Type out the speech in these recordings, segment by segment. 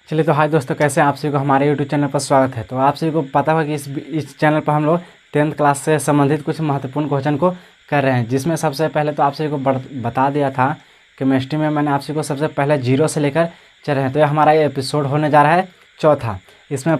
चलिए तो हाय दोस्तों, कैसे हैं आप सभी को हमारे यूट्यूब चैनल पर स्वागत है। तो आप सभी को पता होगा कि इस चैनल पर हम लोग 10th क्लास से संबंधित कुछ महत्वपूर्ण क्वेश्चन को कर रहे हैं, जिसमें सबसे पहले तो आप सभी को बता दिया था केमिस्ट्री में मैंने आप सभी को सबसे पहले 0 से लेकर चल रहे हैं। तो ये हमारा ये एपिसोड होने जा रहा है चौथा। इसमें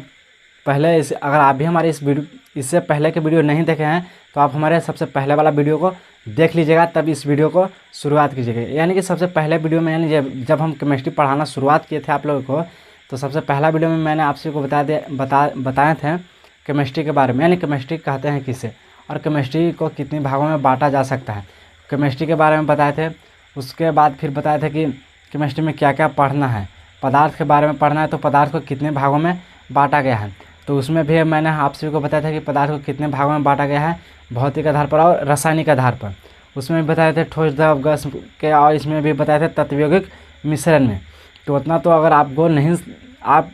पहले अगर आप भी हमारे इससे पहले के वीडियो नहीं देखे हैं तो आप हमारे सबसे पहले वाला वीडियो को देख लीजिएगा, तब इस वीडियो को शुरुआत कीजिएगा। यानी कि सबसे पहले वीडियो में यानी जब हम केमिस्ट्री पढ़ाना शुरुआत किए थे आप लोगों को, तो सबसे पहला वीडियो में मैंने आप सभी को बताए थे केमिस्ट्री के बारे में, यानी केमिस्ट्री कहते हैं किसे और केमिस्ट्री को कितने भागों में बांटा जा सकता है, केमिस्ट्री के बारे में बताए थे। उसके बाद फिर बताए थे कि केमिस्ट्री में क्या क्या पढ़ना है, पदार्थ के बारे में पढ़ना है तो पदार्थ को कितने भागों में बांटा गया है। तो उसमें भी मैंने आप सभी को बताया था कि पदार्थ को कितने भागों में बांटा गया है, भौतिक आधार पर और रासायनिक आधार पर। उसमें भी बताए थे ठोस द्रव गैस के, और इसमें भी बताए थे तत्वयौगिक मिश्रण में। तो उतना तो अगर आप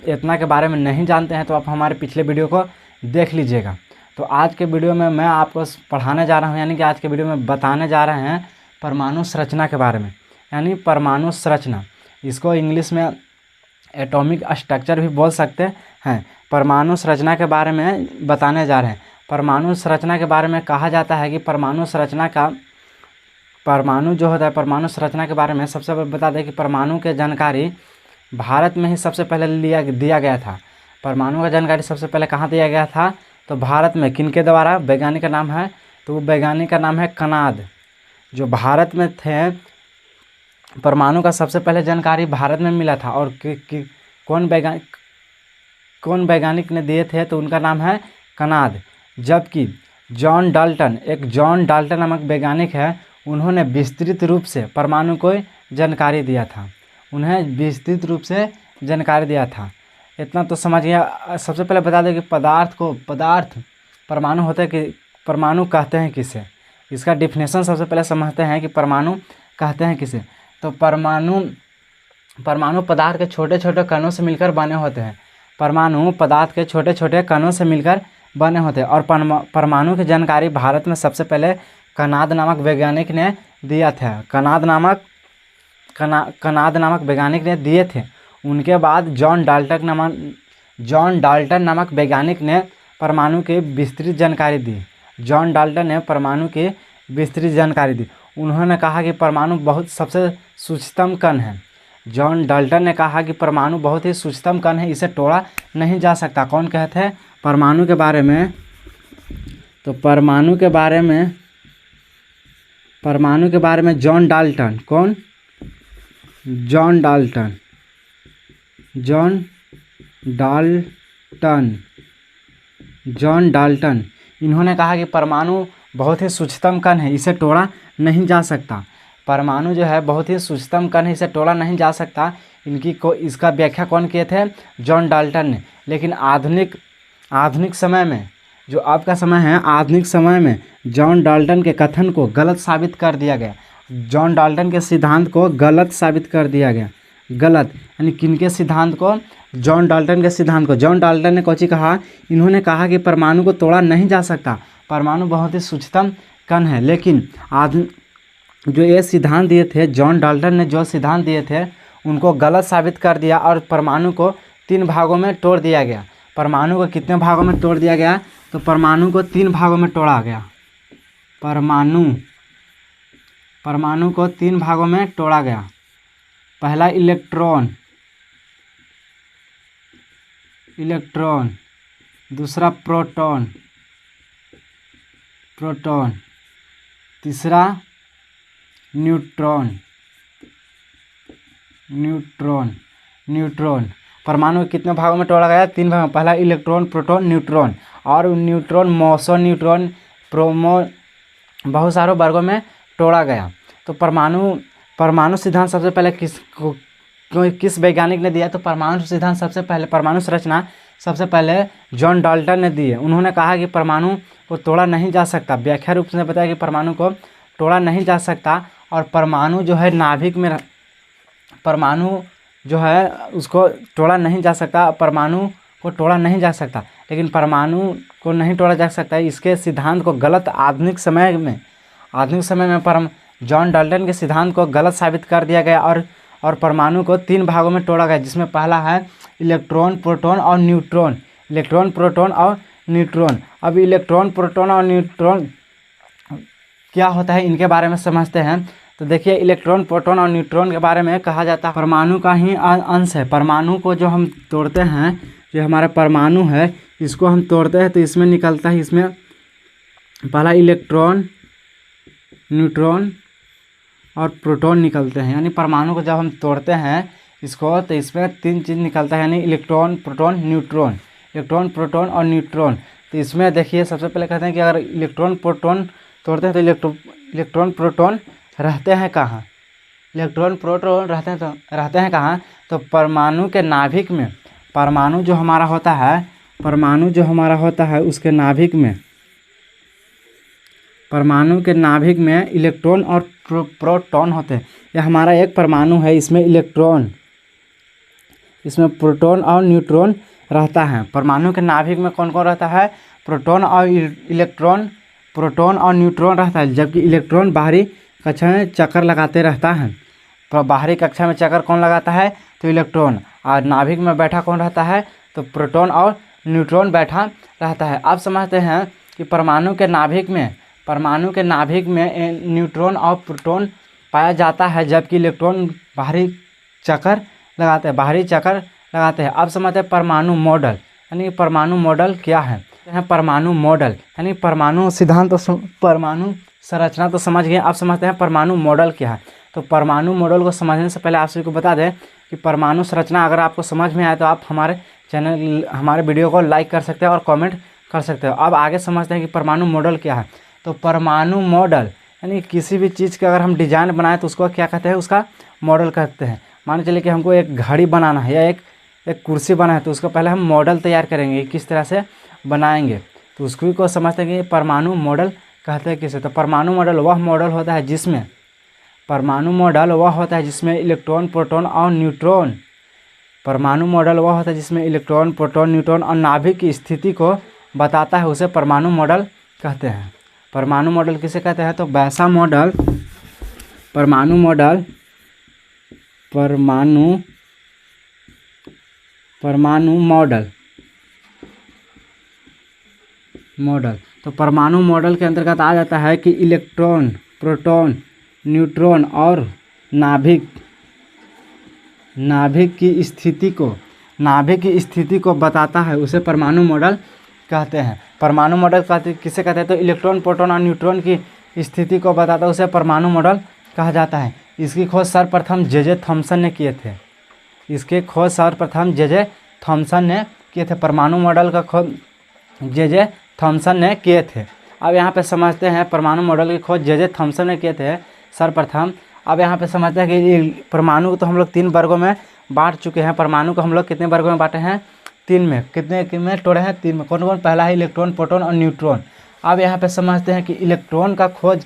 इतना के बारे में नहीं जानते हैं तो आप हमारे पिछले वीडियो को देख लीजिएगा। तो आज के वीडियो में मैं आपको पढ़ाने जा रहा हूं, यानी कि आज के वीडियो में बताने जा रहे हैं परमाणु संरचना के बारे में, यानी परमाणु संरचना। इसको इंग्लिश में एटॉमिक स्ट्रक्चर भी बोल सकते हैं। परमाणु संरचना के बारे में बताने जा रहे हैं। परमाणु संरचना के बारे में कहा जाता है कि परमाणु जो होता है, परमाणु संरचना के बारे में सबसे पहले बता दें कि परमाणु के जानकारी भारत में ही सबसे पहले दिया गया था। परमाणु का जानकारी सबसे पहले कहाँ दिया गया था, तो भारत में। किनके द्वारा? वैज्ञानिक का नाम है, तो वो वैज्ञानिक का नाम है कनाद। जो भारत में थे, परमाणु का सबसे पहले जानकारी भारत में मिला था। और कौन वैज्ञानिक ने दिए थे, तो उनका नाम है कनाद। जबकि जॉन डाल्टन नामक वैज्ञानिक है, उन्होंने विस्तृत रूप से परमाणु को जानकारी दिया था। इतना तो समझ गया। सबसे पहले बता दें कि परमाणु होते हैं कि परमाणु कहते हैं किसे, इसका डिफिनेशन सबसे पहले समझते हैं कि परमाणु कहते हैं किसे। तो परमाणु पदार्थ के छोटे छोटे कणों से मिलकर बने होते हैं। परमाणु पदार्थ के छोटे छोटे कणों से मिलकर बने होते हैं। और परमाणु की जानकारी भारत में सबसे पहले कनाद नामक वैज्ञानिक ने दिया था। कनाद नामक वैज्ञानिक ने दिए थे। उनके बाद जॉन डाल्टन नामक वैज्ञानिक ने परमाणु की विस्तृत जानकारी दी। उन्होंने कहा कि परमाणु बहुत सबसे सूक्ष्मतम कण है। जॉन डाल्टन ने कहा कि परमाणु बहुत ही सूक्ष्मतम कण है, इसे तोड़ा नहीं जा सकता। कौन कहते हैं परमाणु के बारे में? तो परमाणु के बारे में जॉन डाल्टन। कौन? John Dalton. इन्होंने कहा कि परमाणु बहुत ही सूक्ष्मतम कण है, इसे तोड़ा नहीं जा सकता। परमाणु जो है बहुत ही सूक्ष्मतम कण है, इसे तोड़ा नहीं जा सकता। इसका व्याख्या कौन किए थे? जॉन डाल्टन ने। लेकिन आधुनिक समय में, जो अब का समय है, आधुनिक समय में जॉन डाल्टन के कथन को गलत साबित कर दिया गया। जॉन डाल्टन के सिद्धांत को गलत साबित कर दिया गया। गलत यानी किनके सिद्धांत को? जॉन डाल्टन के सिद्धांत को। जॉन डाल्टन ने कौन सी कहा? इन्होंने कहा कि परमाणु को तोड़ा नहीं जा सकता, परमाणु बहुत ही सूक्ष्मतम कण है। लेकिन जो ये सिद्धांत दिए थे, जॉन डाल्टन ने जो सिद्धांत दिए थे उनको गलत साबित कर दिया और परमाणु को 3 भागों में तोड़ दिया गया। परमाणु को कितने भागों में तोड़ दिया गया? तो परमाणु को 3 भागों में तोड़ा गया। परमाणु को 3 भागों में तोड़ा गया। पहला इलेक्ट्रॉन, दूसरा प्रोटॉन, तीसरा न्यूट्रॉन। परमाणु को कितने भागों में तोड़ा गया? 3 भागों में। पहला इलेक्ट्रॉन, प्रोटॉन, न्यूट्रॉन। और न्यूट्रॉन, मोसो न्यूट्रॉन, प्रोमो, बहुत सारों वर्गों में तोड़ा गया। तो परमाणु सिद्धांत सबसे पहले किस वैज्ञानिक ने दिया? तो परमाणु संरचना सबसे पहले जॉन डाल्टन ने दी है। उन्होंने कहा कि परमाणु को तोड़ा नहीं जा सकता। व्याख्या रूप से बताया कि परमाणु को तोड़ा नहीं जा सकता। और परमाणु जो है नाभिक में, परमाणु जो है उसको तोड़ा नहीं जा सकता, परमाणु को तोड़ा नहीं जा सकता। लेकिन परमाणु को नहीं तोड़ा जा सकता, इसके सिद्धांत को गलत आधुनिक समय में जॉन डाल्टन के सिद्धांत को गलत साबित कर दिया गया और परमाणु को 3 भागों में तोड़ा गया, जिसमें पहला है इलेक्ट्रॉन, प्रोटॉन और न्यूट्रॉन। इलेक्ट्रॉन, प्रोटॉन और न्यूट्रॉन। अब इलेक्ट्रॉन, प्रोटॉन और न्यूट्रॉन क्या होता है इनके बारे में समझते हैं। तो देखिए, इलेक्ट्रॉन, प्रोटॉन और न्यूट्रॉन के बारे में कहा जाता है परमाणु का ही अंश है। परमाणु को जो हम तोड़ते हैं, जो हमारा परमाणु है, इसको हम तोड़ते हैं तो इसमें निकलता है, इसमें पहला इलेक्ट्रॉन, न्यूट्रॉन और प्रोटॉन निकलते हैं। यानी परमाणु को जब हम तोड़ते हैं इसको, तो इसमें 3 चीज़ निकलता है, यानी electron, proton, neutron. Electron, proton और न्यूट्रॉन। तो इसमें देखिए, सबसे पहले कहते हैं कि अगर इलेक्ट्रॉन, प्रोटॉन तोड़ते हैं तो इलेक्ट्रॉन, प्रोटॉन रहते हैं कहाँ? इलेक्ट्रॉन, प्रोटॉन रहते हैं कहाँ? तो परमाणु के नाभिक में। परमाणु जो हमारा होता है उसके नाभिक में, परमाणु के नाभिक में इलेक्ट्रॉन और प्रोटॉन होते हैं। यह हमारा एक परमाणु है, इसमें इलेक्ट्रॉन, इसमें प्रोटॉन और न्यूट्रॉन रहता है। परमाणु के नाभिक में कौन कौन रहता है? प्रोटॉन और इलेक्ट्रॉन, प्रोटॉन और न्यूट्रॉन रहता है। जबकि इलेक्ट्रॉन बाहरी कक्षा में चक्कर लगाते रहता है। तो बाहरी कक्षा में चक्कर कौन लगाता है? तो इलेक्ट्रॉन। और नाभिक में बैठा कौन रहता है? तो प्रोटॉन और न्यूट्रॉन बैठा रहता है। अब समझते हैं कि परमाणु के नाभिक में न्यूट्रॉन और प्रोटॉन पाया जाता है, जबकि इलेक्ट्रॉन बाहरी चक्कर लगाते हैं। अब समझते हैं परमाणु मॉडल। यानी परमाणु मॉडल क्या है? परमाणु मॉडल यानी परमाणु सिद्धांत, परमाणु संरचना तो समझ गए। अब समझते हैं परमाणु मॉडल क्या है। तो परमाणु मॉडल को समझने से पहले आप सभी को बता दें कि परमाणु संरचना अगर आपको समझ में आए तो आप हमारे वीडियो को लाइक कर सकते हैं और कमेंट कर सकते हो। अब आगे समझते हैं कि परमाणु मॉडल क्या है। तो परमाणु मॉडल यानी किसी भी चीज़ का अगर हम डिजाइन बनाए तो उसको क्या कहते हैं? उसका मॉडल कहते हैं। मान चलिए कि हमको एक घड़ी बनाना है या एक कुर्सी बनाना है, तो उसको पहले हम मॉडल तैयार करेंगे, किस तरह से बनाएंगे। तो उसको को समझते हैं कि परमाणु मॉडल कहते हैं किसे। तो परमाणु मॉडल वह मॉडल होता है जिसमें इलेक्ट्रॉन, प्रोटॉन और न्यूट्रॉन, परमाणु मॉडल वह होता है जिसमें इलेक्ट्रॉन, प्रोटॉन, न्यूट्रॉन और नाभिक की स्थिति को बताता है, उसे परमाणु मॉडल कहते हैं। परमाणु मॉडल किसे कहते हैं? तो वैसा मॉडल, परमाणु मॉडल तो परमाणु मॉडल के अंतर्गत आ जाता है कि इलेक्ट्रॉन, प्रोटॉन, न्यूट्रॉन और नाभिक की स्थिति को बताता है, उसे परमाणु मॉडल कहते हैं। परमाणु मॉडल किसे कहते हैं? तो इलेक्ट्रॉन, प्रोटॉन और न्यूट्रॉन की स्थिति को बताता है, उसे परमाणु मॉडल कहा जाता है। इसकी खोज सर्वप्रथम जे थॉमसन ने किए थे। परमाणु मॉडल का खोज जे थॉमसन ने किए थे। अब यहाँ पे समझते हैं परमाणु मॉडल की खोज जे थॉमसन ने किए थे सर्वप्रथम। अब यहाँ पे समझते हैं कि परमाणु को तो हम लोग 3 वर्गों में बांट चुके हैं। परमाणु को हम लोग कितने वर्गों में बांटे हैं? 3 में। कितने में तोड़े हैं? 3 में। कौन? पहला है इलेक्ट्रॉन, प्रोटॉन और न्यूट्रॉन। अब यहाँ पे समझते हैं कि इलेक्ट्रॉन का खोज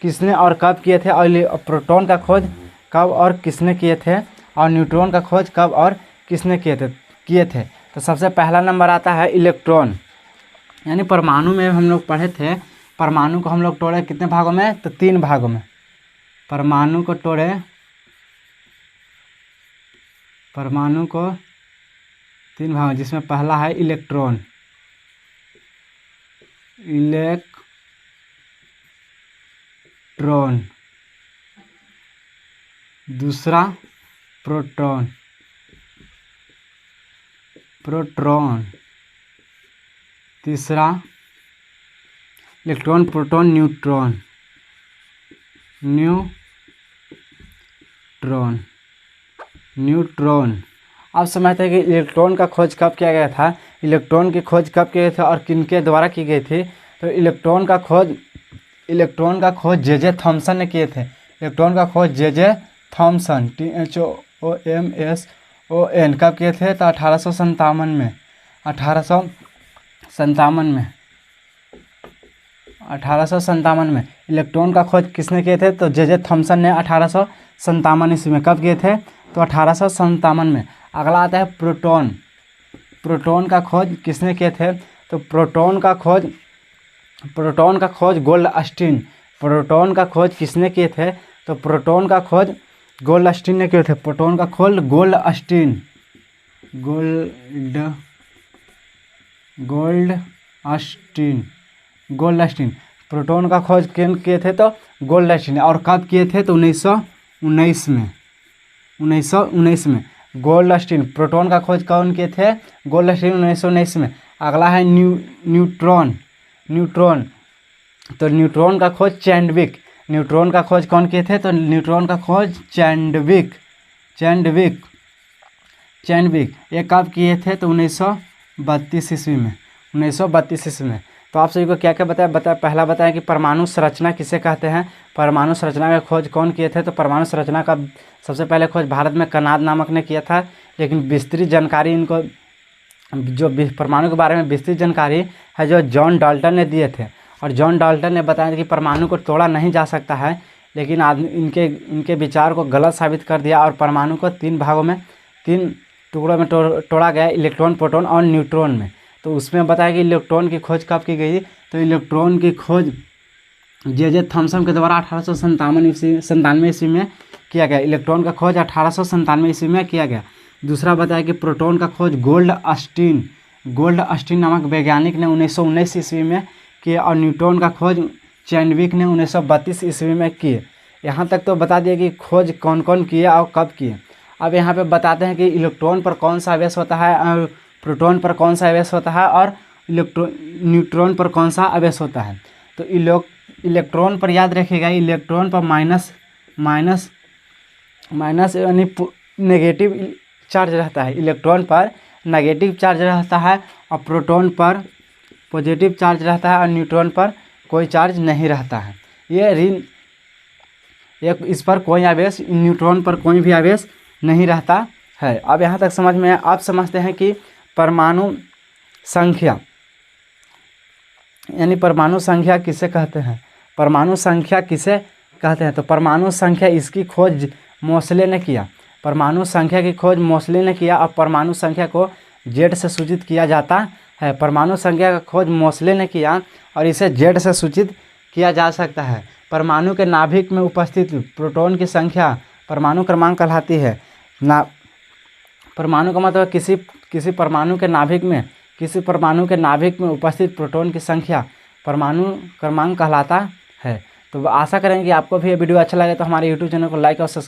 किसने और कब किए थे, और प्रोटॉन का खोज कब और किसने किए थे, और न्यूट्रॉन का खोज कब और किसने किए थे। तो सबसे पहला नंबर आता है इलेक्ट्रॉन। यानी परमाणु में हम लोग पढ़े थे, परमाणु को हम लोग तोड़े कितने भागों में? तो 3 भागों में। परमाणु को 3 भाग, जिसमें पहला है इलेक्ट्रॉन, दूसरा प्रोटॉन, तीसरा इलेक्ट्रॉन, प्रोटॉन, न्यूट्रॉन। अब समझते हैं कि इलेक्ट्रॉन का खोज कब किया गया था, इलेक्ट्रॉन की खोज कब किए थे और किनके द्वारा की गई थी। तो इलेक्ट्रॉन का खोज जे थॉमसन ने किए थे। इलेक्ट्रॉन का खोज जे थॉमसन, THOMSON कब किए थे? तो 1857 में। 1857 में इलेक्ट्रॉन का खोज किसने किए थे? तो जे थॉमसन ने 1857 ईस्वी में। कब किए थे? तो 1857 में। अगला आता है प्रोटॉन। प्रोटॉन का खोज किसने किए थे? तो प्रोटॉन का खोज गोल्डस्टीन। प्रोटॉन का खोज किसने किए थे? तो प्रोटॉन का खोज गोल्डस्टीन ने किए थे। प्रोटॉन का खोज गोल्डस्टीन गोल्डस्टीन प्रोटॉन का खोज किए थे तो गोल्डस्टीन, और कब किए थे तो 1919 में। 1919 में गोल्डस्टीन प्रोटॉन का खोज कौन किए थे? गोल्डस्टीन 1919 में। अगला है न्यूट्रॉन। तो न्यूट्रॉन का खोज चैडविक। न्यूट्रॉन का खोज कौन किए थे? तो न्यूट्रॉन का खोज चैडविक। ये कब किए थे? तो 1932 ईस्वी में। 1932 ईस्वी में। तो आप सभी को क्या क्या बताया? पहला बताया कि परमाणु संरचना किसे कहते हैं। परमाणु संरचना का खोज कौन किए थे? तो परमाणु संरचना का सबसे पहले खोज भारत में कनाद नामक ने किया था, लेकिन विस्तृत जानकारी इनको जो परमाणु के बारे में विस्तृत जानकारी है जो जॉन डाल्टन ने दिए थे। और जॉन डाल्टन ने बताया कि परमाणु को तोड़ा नहीं जा सकता है, लेकिन इनके विचार को गलत साबित कर दिया और परमाणु को 3 टुकड़ों में तोड़ा गया, इलेक्ट्रॉन, प्रोटॉन और न्यूट्रॉन में। तो उसमें बताया कि इलेक्ट्रॉन की खोज कब की गई? तो इलेक्ट्रॉन की खोज जे थॉमसन के द्वारा 1897 ईस्वी में किया गया। इलेक्ट्रॉन का खोज 1897 ईस्वी में किया गया। दूसरा बताया कि प्रोटॉन का खोज गोल्डस्टीन नामक वैज्ञानिक ने 1919 ईस्वी में किया, और न्यूट्रॉन का खोज चैडविक ने 1932 ईस्वी में किए। यहाँ तक तो बता दिया कि खोज कौन कौन किए और कब किए। अब यहाँ पे बताते हैं कि इलेक्ट्रॉन पर कौन सा आवेश होता है, और प्रोटॉन पर कौन सा आवेश होता है, और न्यूट्रॉन पर कौन सा आवेश होता है। तो इलेक्ट्रॉन पर याद रखिएगा, इलेक्ट्रॉन पर माइनस यानी नेगेटिव चार्ज रहता है। इलेक्ट्रॉन पर नेगेटिव चार्ज रहता है, और प्रोटॉन पर पॉजिटिव चार्ज रहता है, और न्यूट्रॉन पर कोई चार्ज नहीं रहता है। इस पर कोई आवेश, न्यूट्रॉन पर कोई भी आवेश नहीं रहता है। अब यहाँ तक समझ में आप समझते हैं कि परमाणु संख्या यानी परमाणु संख्या किसे कहते हैं। परमाणु संख्या किसे कहते हैं? तो परमाणु संख्या इसकी खोज मोसले ने किया। परमाणु संख्या की खोज मोसले ने किया, और परमाणु संख्या को जेड से सूचित किया जाता है। परमाणु संख्या का खोज मोसले ने किया, और इसे जेड से सूचित किया जा सकता है। परमाणु के नाभिक में उपस्थित प्रोटॉन की संख्या परमाणु क्रमांक कहलाती है। परमाणु का मतलब किसी परमाणु के नाभिक में उपस्थित प्रोटॉन की संख्या परमाणु क्रमांक कहलाता है। तो आशा करेंगे कि आपको भी ये वीडियो अच्छा लगे तो हमारे यूट्यूब चैनल को लाइक और सब्सक्राइब